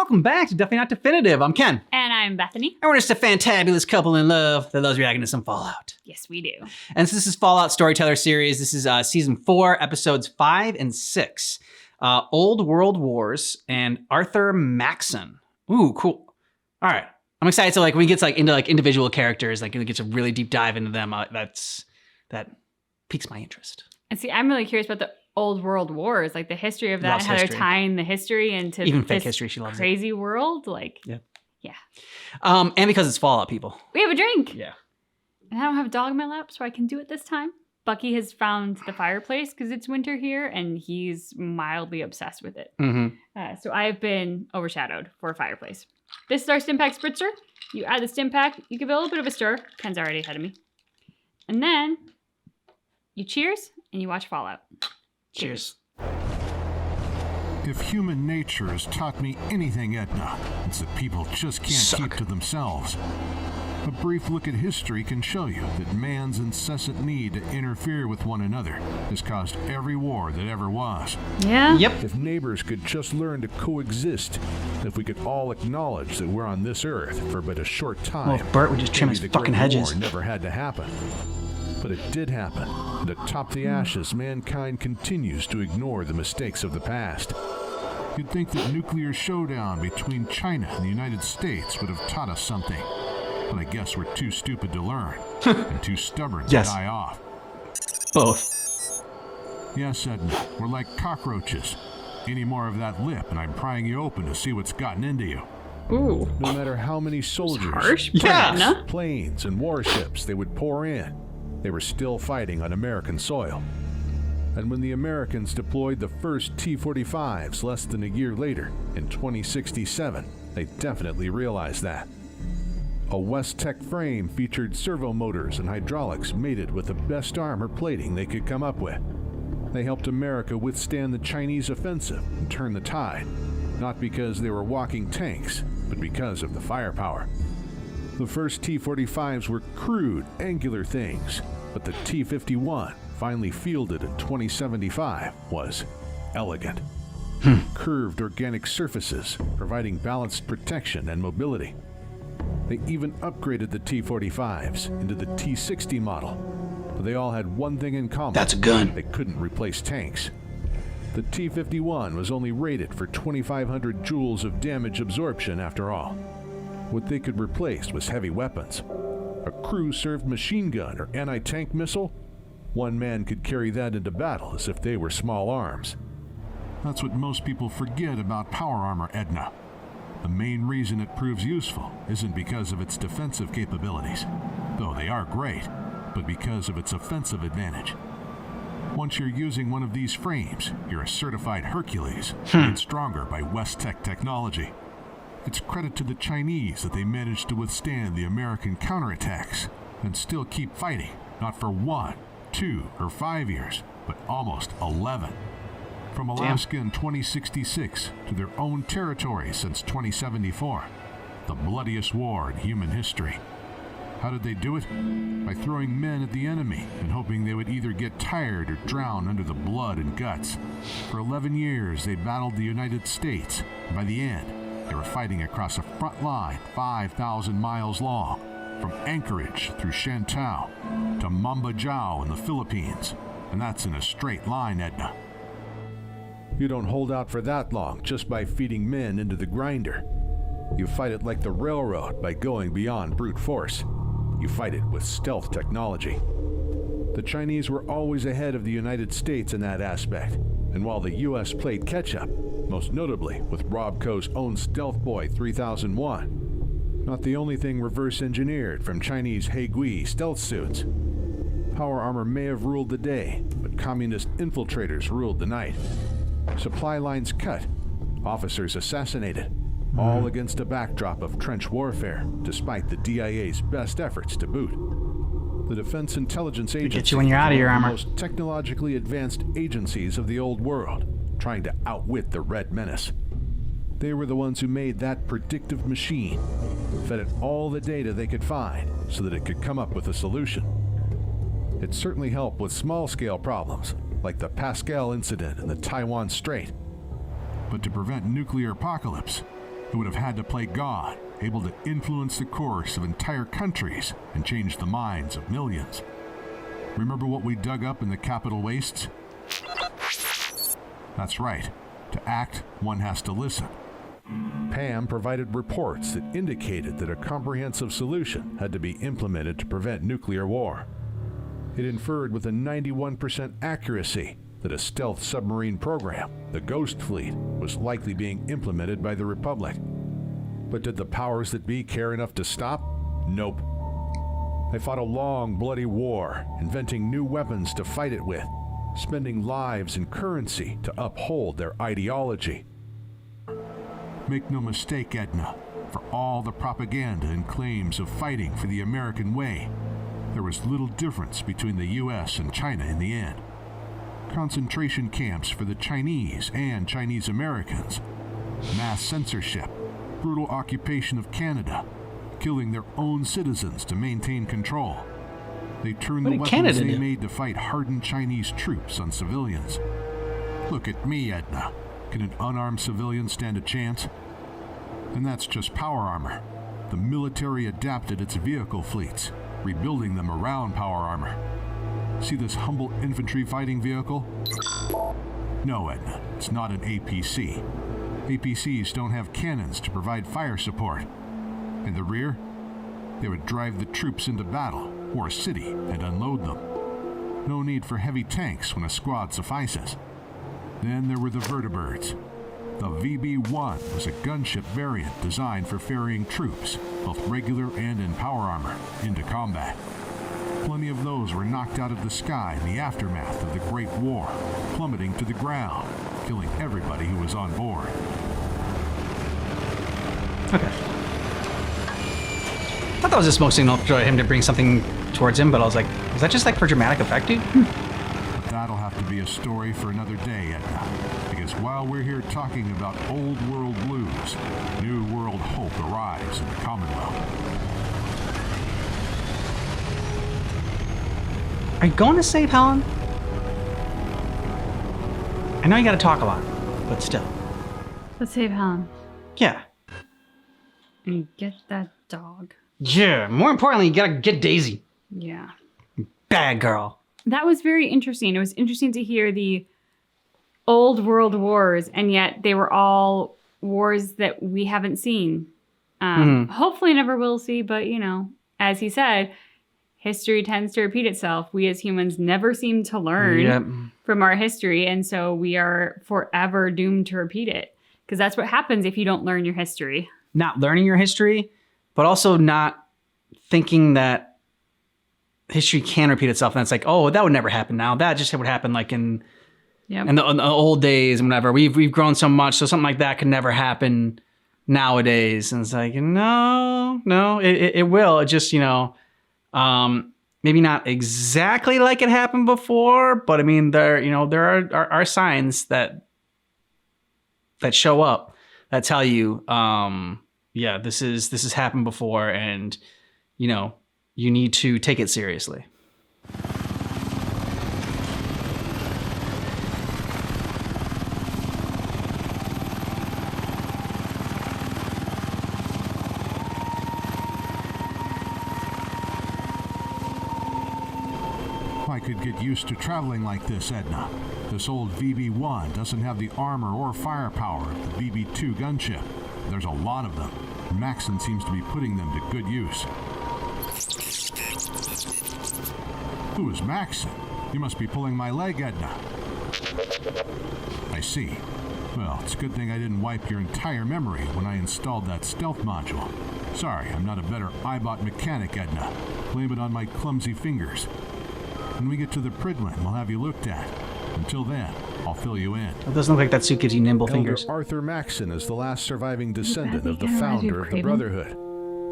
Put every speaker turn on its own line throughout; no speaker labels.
welcome back to Definitely Not Definitive. I'm Ken.
And I'm Bethany.
And we're just a fantabulous couple in love that loves reacting to some Fallout.
Yes, we do.
And so this is Fallout Storyteller series. This is season 4, episodes 5 and 6. Old World Wars and Arthur Maxson. Ooh, cool. All right. I'm excited to when we get into individual characters, it gets a really deep dive into them. That piques my interest.
And see, I'm really curious about the Old World Wars, the history of that,
Loves
and how
history.
they're tying the history into
Even fake
this
history, she loves
crazy world.
Yeah.
Yeah.
And because it's Fallout, people.
We have a drink.
Yeah.
And I don't have a dog in my lap, so I can do it this time. Bucky has found the fireplace because it's winter here, and he's mildly obsessed with it.
Mm-hmm.
So I've been overshadowed for a fireplace. This is our Stimpack Spritzer. You add the Stimpack, you give it a little bit of a stir. Ken's already ahead of me. And then you cheers, and you watch Fallout.
Cheers.
If human nature has taught me anything, Edna, it's that people just can't keep to themselves. A brief look at history can show you that man's incessant need to interfere with one another has caused every war that ever was.
Yeah?
Yep.
If neighbors could just learn to coexist, if we could all acknowledge that we're on this earth for but a short time,
Well, if Bert would just trim his
maybe the
fucking
Great
hedges.
War never had to happen. But it did happen, and atop the ashes, mankind continues to ignore the mistakes of the past. You'd think that nuclear showdown between China and the United States would have taught us something. But I guess we're too stupid to learn, and too stubborn to die off.
Both.
Yes, Edna, we're like cockroaches. Any more of that lip, and I'm prying you open to see what's gotten into you.
Ooh.
No matter how many soldiers,
Harsh.
Yeah.
Edna.
planes, and warships they would pour in, they were still fighting on American soil. And when the Americans deployed the first T-45s less than a year later, in 2067, they definitely realized that. A West-Tech frame featured servo motors and hydraulics mated with the best armor plating they could come up with. They helped America withstand the Chinese offensive and turn the tide, not because they were walking tanks, but because of the firepower. The first T-45s were crude, angular things, but the T-51, finally fielded in 2075, was elegant. Curved organic surfaces, providing balanced protection and mobility. They even upgraded the T-45s into the T-60 model, but they all had one thing in common.
That's a gun.
They couldn't replace tanks. The T-51 was only rated for 2,500 joules of damage absorption after all. What they could replace was heavy weapons. A crew-served machine gun or anti-tank missile? One man could carry that into battle as if they were small arms. That's what most people forget about power armor, Edna. The main reason it proves useful isn't because of its defensive capabilities, though they are great, but because of its offensive advantage. Once you're using one of these frames, you're a certified Hercules, made stronger by West-Tech technology. It's credit to the Chinese that they managed to withstand the American counterattacks and still keep fighting, not for 1, 2, or 5 years, but almost 11. From Alaska in 2066 to their own territory since 2074. The bloodiest war in human history. How did they do it? By throwing men at the enemy and hoping they would either get tired or drown under the blood and guts. For 11 years, they battled the United States, and by the end, they were fighting across a front line 5,000 miles long, from Anchorage through Shantou to Mambajao in the Philippines. And that's in a straight line, Edna. You don't hold out for that long just by feeding men into the grinder. You fight it like the railroad by going beyond brute force. You fight it with stealth technology. The Chinese were always ahead of the United States in that aspect, and while the U.S. played catch-up, most notably with Robco's own Stealth Boy 3001, not the only thing reverse-engineered from Chinese Haigui stealth suits. Power armor may have ruled the day, but communist infiltrators ruled the night. Supply lines cut, officers assassinated, all against a backdrop of trench warfare, despite the DIA's best efforts to boot. The Defense Intelligence Agency
get you when you're out of your armor.
was the most technologically advanced agencies of the old world, trying to outwit the Red Menace. They were the ones who made that predictive machine, fed it all the data they could find so that it could come up with a solution. It certainly helped with small-scale problems, like the Pascal incident in the Taiwan Strait. But to prevent nuclear apocalypse, It would have had to play God, able to influence the course of entire countries and change the minds of millions. Remember what we dug up in the Capitol wastes? That's right. To act, one has to listen. Pam provided reports that indicated that a comprehensive solution had to be implemented to prevent nuclear war. It inferred with a 91% accuracy that a stealth submarine program, the Ghost Fleet, was likely being implemented by the Republic. But did the powers that be care enough to stop? Nope. They fought a long, bloody war, inventing new weapons to fight it with, spending lives and currency to uphold their ideology. Make no mistake, Edna, for all the propaganda and claims of fighting for the American way, there was little difference between the U.S. and China in the end. Concentration camps for the Chinese and Chinese Americans, mass censorship, brutal occupation of Canada, killing their own citizens to maintain control. They turned the weapons they made to fight hardened Chinese troops on civilians. Look at me, Edna. Can an unarmed civilian stand a chance? And that's just power armor. The military adapted its vehicle fleets, rebuilding them around power armor. See this humble infantry fighting vehicle? No, Edna, it's not an APC. APCs don't have cannons to provide fire support. In the rear, they would drive the troops into battle or a city and unload them. No need for heavy tanks when a squad suffices. Then there were the vertibirds. The VB-1 was a gunship variant designed for ferrying troops, both regular and in power armor, into combat. Plenty of those were knocked out of the sky in the aftermath of the Great War, plummeting to the ground, killing everybody who was on board.
Okay. I thought that was a smoke signal for him to bring something towards him, but I was like, was that just like for dramatic effect, dude?
But that'll have to be a story for another day, Edna. Because while we're here talking about old world blues, new world hope arrives in the Commonwealth.
Are you going to save Helen? I know you gotta talk a lot, but still.
Let's save Helen.
Yeah.
And get that dog.
Yeah, more importantly, you gotta get Daisy.
Yeah.
Bad girl.
That was very interesting. It was interesting to hear the old world wars, and yet they were all wars that we haven't seen. Hopefully never will see, but you know, as he said, history tends to repeat itself. We as humans never seem to learn from our history, and so we are forever doomed to repeat it. Because that's what happens if you don't learn your history.
Not learning your history, but also not thinking that history can repeat itself. And it's like, oh, that would never happen now. That just would happen like in the old days and whatever. We've grown so much, so something like that could never happen nowadays. And it's like, no, it will. It just, you know, maybe not exactly like it happened before, but I mean, there are signs that show up that tell you, this has happened before, and you know, you need to take it seriously.
I could get used to traveling like this, Edna. This old VB-1 doesn't have the armor or firepower of the VB-2 gunship. There's a lot of them. Maxson seems to be putting them to good use. Who is Maxson? You must be pulling my leg, Edna. I see. Well, it's a good thing I didn't wipe your entire memory when I installed that stealth module. Sorry, I'm not a better iBot mechanic, Edna. Blame it on my clumsy fingers. When we get to the Pridlin, we'll have you looked at. Until then, I'll fill you in.
It doesn't look like that suit gives you nimble fingers.
Arthur Maxson is the last surviving descendant of the founder of the Brotherhood,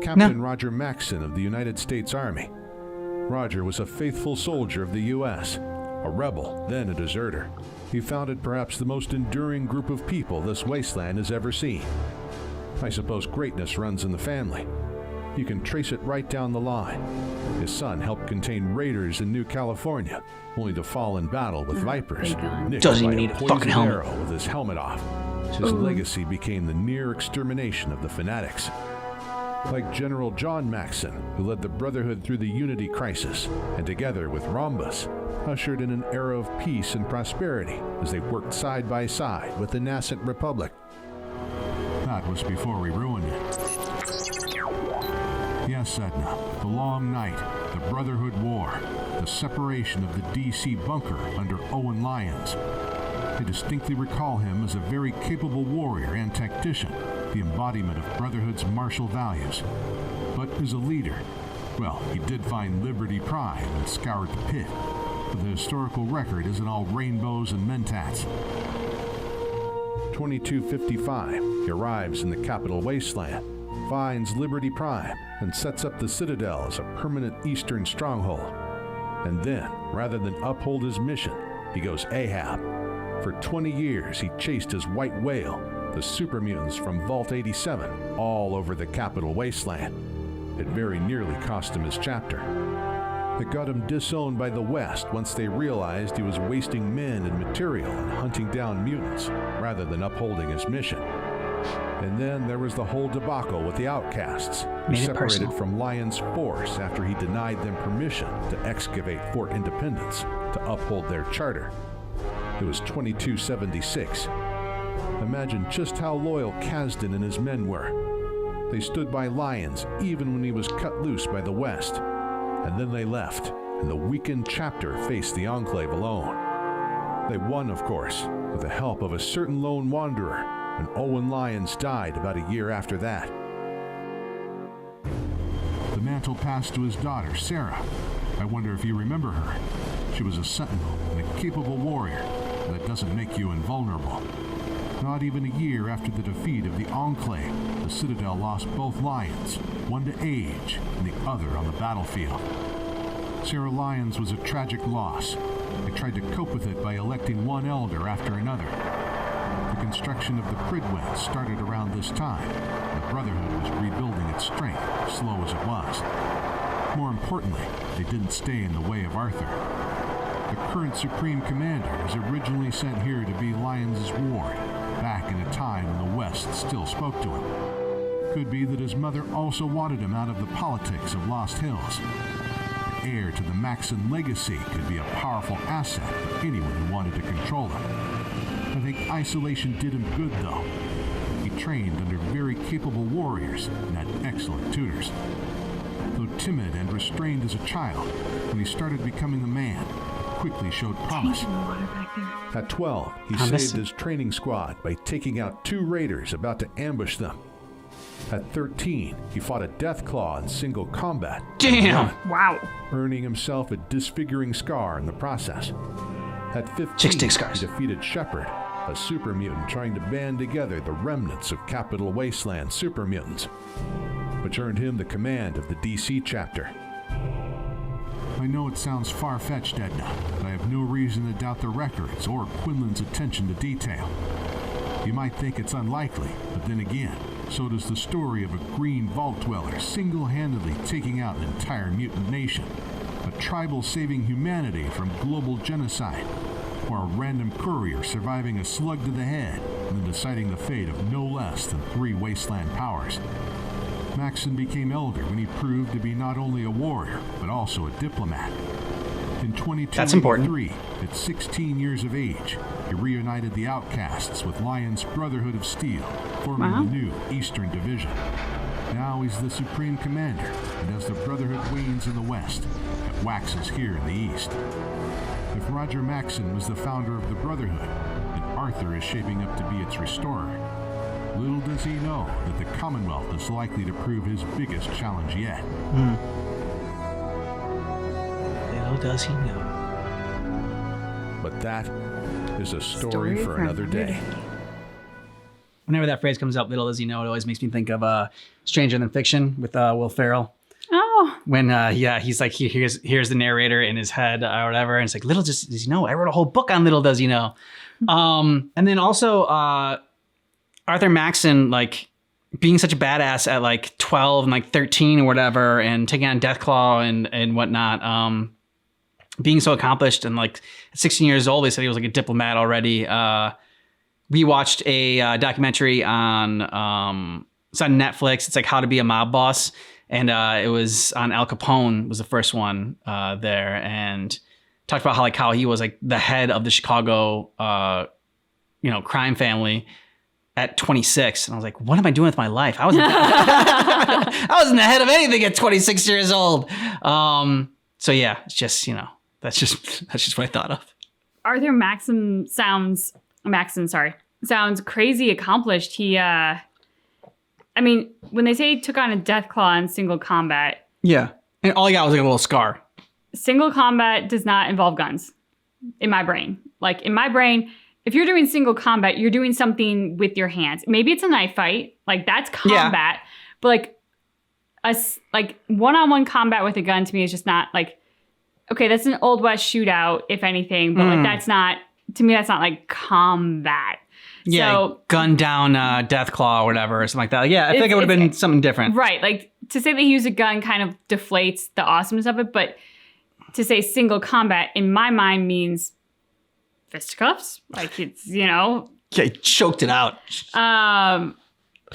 Captain Roger Maxson of the United States Army. Roger was a faithful soldier of the U.S., a rebel, then a deserter. He founded perhaps the most enduring group of people this wasteland has ever seen. I suppose greatness runs in the family. You can trace it right down the line. His son helped contain raiders in New California, only to fall in battle with vipers.
big gun.
Nicked
Doesn't
by
even need a
poisoned
fucking helmet.
arrow with his helmet off. His legacy became the near extermination of the fanatics. Like General John Maxson, who led the Brotherhood through the Unity Crisis, and together with Rhombus, ushered in an era of peace and prosperity as they worked side by side with the nascent Republic. That was before we ruined it. Yes, Edna, the long night, the Brotherhood War, the separation of the DC bunker under Owen Lyons. I distinctly recall him as a very capable warrior and tactician, the embodiment of Brotherhood's martial values. But as a leader, well, he did find Liberty Prime and scoured the pit. But the historical record isn't all rainbows and mentats. 2255, he arrives in the capital wasteland, finds Liberty Prime, and sets up the Citadel as a permanent eastern stronghold. And then, rather than uphold his mission, he goes Ahab. For 20 years, he chased his white whale, the super mutants from Vault 87, all over the capital wasteland. It very nearly cost him his chapter. It got him disowned by the West once they realized he was wasting men and material and hunting down mutants, rather than upholding his mission. And then there was the whole debacle with the Outcasts, who
Made it
separated
personal.
from Lyon's force after he denied them permission to excavate Fort Independence to uphold their charter. It was 2276. Imagine just how loyal Kasdan and his men were. They stood by Lyons even when he was cut loose by the West. And then they left, and the weakened chapter faced the Enclave alone. They won, of course, with the help of a certain lone wanderer, and Owen Lyons died about a year after that. The mantle passed to his daughter, Sarah. I wonder if you remember her. She was a sentinel and a capable warrior, and that doesn't make you invulnerable. Not even a year after the defeat of the Enclave, the Citadel lost both Lyons, one to age and the other on the battlefield. Sarah Lyons was a tragic loss. They tried to cope with it by electing one elder after another. The construction of the Pridwen started around this time. The Brotherhood was rebuilding its strength, slow as it was. More importantly, they didn't stay in the way of Arthur. The current Supreme Commander was originally sent here to be Lyons' ward, back in a time when the West still spoke to him. Could be that his mother also wanted him out of the politics of Lost Hills. The heir to the Maxson legacy could be a powerful asset for anyone who wanted to control him. I think isolation did him good, though. He trained under very capable warriors and had excellent tutors. Though timid and restrained as a child, when he started becoming a man, quickly showed promise. At 12, he saved his training squad by taking out 2 raiders about to ambush them. At 13, he fought a Deathclaw in single combat.
Damn!
Wow.
Earning himself a disfiguring scar in the process. At 15,
Chicks take scars.
he defeated Shepard, a super mutant trying to band together the remnants of Capital Wasteland super mutants, which earned him the command of the DC chapter. I know it sounds far-fetched, Edna, but I have no reason to doubt the records or Quinlan's attention to detail. You might think it's unlikely, but then again, so does the story of a green vault dweller single-handedly taking out an entire mutant nation, a tribal saving humanity from global genocide, or a random courier surviving a slug to the head and then deciding the fate of no less than 3 wasteland powers. Maxson became elder when he proved to be not only a warrior, but also a diplomat. In 2283, at 16 years of age, he reunited the Outcasts with Lyon's Brotherhood of Steel, forming the new Eastern Division. Now he's the Supreme Commander, and as the Brotherhood wanes in the West, it waxes here in the East. If Roger Maxson was the founder of the Brotherhood, then Arthur is shaping up to be its restorer. Little does he know that the Commonwealth is likely to prove his biggest challenge yet.
Little does he know.
But that is a story for another day.
Whenever that phrase comes up, little does he know, it always makes me think of Stranger Than Fiction with Will Ferrell.
Oh.
When he's like, he hears the narrator in his head or whatever, and it's like, little does he know, I wrote a whole book on little does he know. And then also Arthur Maxson like being such a badass at like 12 and like 13 or whatever, and taking on Deathclaw and whatnot. Being so accomplished, and like at 16 years old, they said he was like a diplomat already. We watched a documentary on it's on Netflix. It's like How to Be a Mob Boss, and it was on Al Capone was the first one there, and talked about how he was like the head of the Chicago crime family at 26. And I was like, what am I doing with my life? I wasn't I wasn't the head of anything at 26 years old. So yeah, it's just, that's just what I thought of.
Arthur Maxson sounds crazy accomplished. He, I mean, when they say he took on a Deathclaw in single combat.
Yeah. And all he got was like a little scar.
Single combat does not involve guns in my brain. Like in my brain, if you're doing single combat, you're doing something with your hands. Maybe it's a knife fight. Like that's combat. Yeah. But like one-on-one combat with a gun to me is just not like, okay, that's an Old West shootout, if anything. But like that's not like combat.
Yeah, so, like gun down Deathclaw or whatever or something like that. Like, yeah, I think it would have been something different.
Right. Like to say that he used a gun kind of deflates the awesomeness of it. But to say single combat in my mind means fisticuffs. Like it's,
Yeah, he choked it out.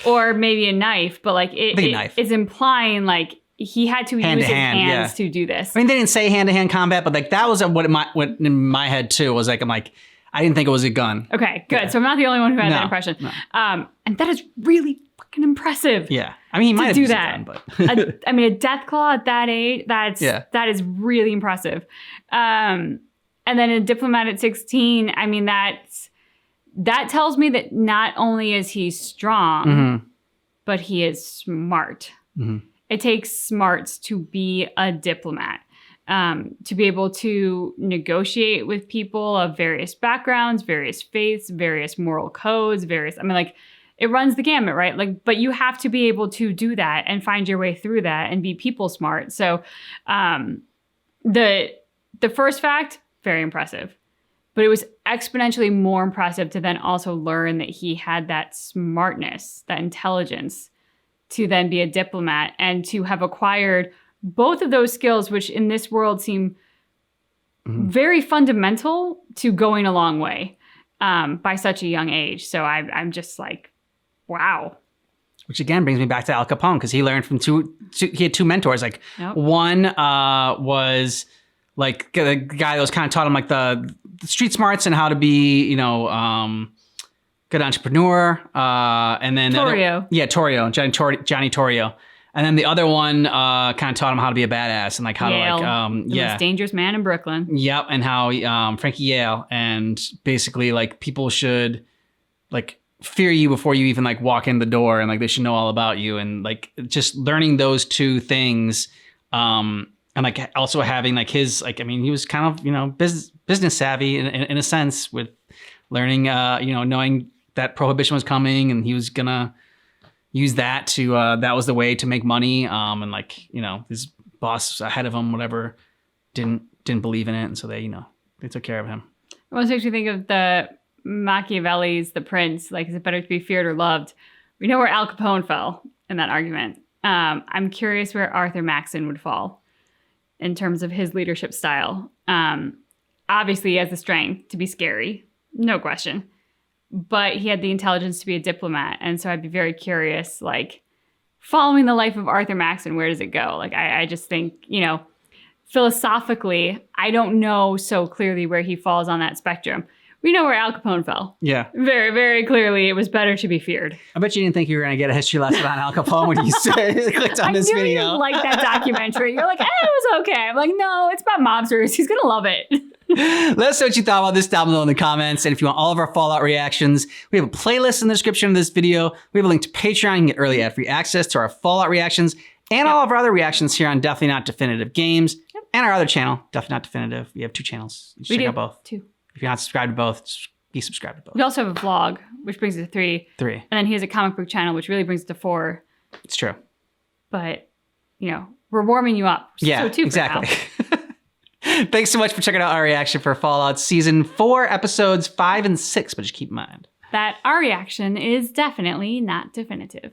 Or maybe a knife. But like it's implying like he had to use his hands to do this.
I mean, they didn't say hand-to-hand combat, but like that was what in my head too was like, I didn't think it was a gun.
Okay, good. Yeah. So I'm not the only one who had that impression. No. And that is really fucking impressive.
Yeah. I mean, he might have used a gun, but
a Deathclaw at that age, that is really impressive. And then a diplomat at 16, I mean, that tells me that not only is he strong, but he is smart. Mm-hmm. It takes smarts to be a diplomat. To be able to negotiate with people of various backgrounds, various faiths, various moral codes, it runs the gamut, right? Like, but you have to be able to do that and find your way through that and be people smart. So, the first fact, very impressive, but it was exponentially more impressive to then also learn that he had that smartness, that intelligence to then be a diplomat and to have acquired both of those skills, which in this world seem very fundamental to going a long way by such a young age. So I'm just like, wow.
Which again brings me back to Al Capone, because he learned from he had two mentors. Like one was like the guy that was kind of taught him like the street smarts and how to be, good entrepreneur. And then
Torrio.
Torrio, Johnny Torrio. And then the other one kind of taught him how to be a badass and like how
Yale,
to like
the most dangerous man in Brooklyn.
Yep, and how Frankie Yale, and basically like people should like fear you before you even like walk in the door, and like they should know all about you, and like just learning those two things, and like also having like his like, I mean, he was kind of business savvy in a sense, with learning knowing that prohibition was coming and he was gonna use that to that was the way to make money, and like his boss ahead of him whatever didn't believe in it, and so they took care of him.
It almost makes me think of the Machiavelli's The Prince, like, is it better to be feared or loved? We know where Al Capone fell in that argument. I'm curious where Arthur Maxson would fall in terms of his leadership style. Obviously he has the strength to be scary, no question. But he had the intelligence to be a diplomat. And so I'd be very curious, like, following the life of Arthur Maxson, where does it go? Like, I just think, philosophically, I don't know so clearly where he falls on that spectrum. We know where Al Capone fell.
Yeah. Very,
very clearly, it was better to be feared.
I bet you didn't think you were going to get a history lesson on Al Capone when you clicked on this video.
I knew you liked that documentary. You're like, it was okay. I'm like, no, it's about mobsters. He's going to love it.
Let us know what you thought about this down below in the comments. And if you want all of our Fallout reactions, we have a playlist in the description of this video. We have a link to Patreon. You can get early ad-free access to our Fallout reactions and all of our other reactions here on Definitely Not Definitive Games and our other channel, Definitely Not Definitive. We have two channels. You should check out both.
Two.
If you're not subscribed to both, be subscribed to both.
We also have a vlog, which brings it to 3. And then he has a comic book channel, which really brings it to 4.
It's true.
But, we're warming you up.
Yeah,
so too,
exactly. Thanks so much for checking out our reaction for Fallout Season 4, Episodes 5 and 6. But just keep in mind
that our reaction is definitely not definitive.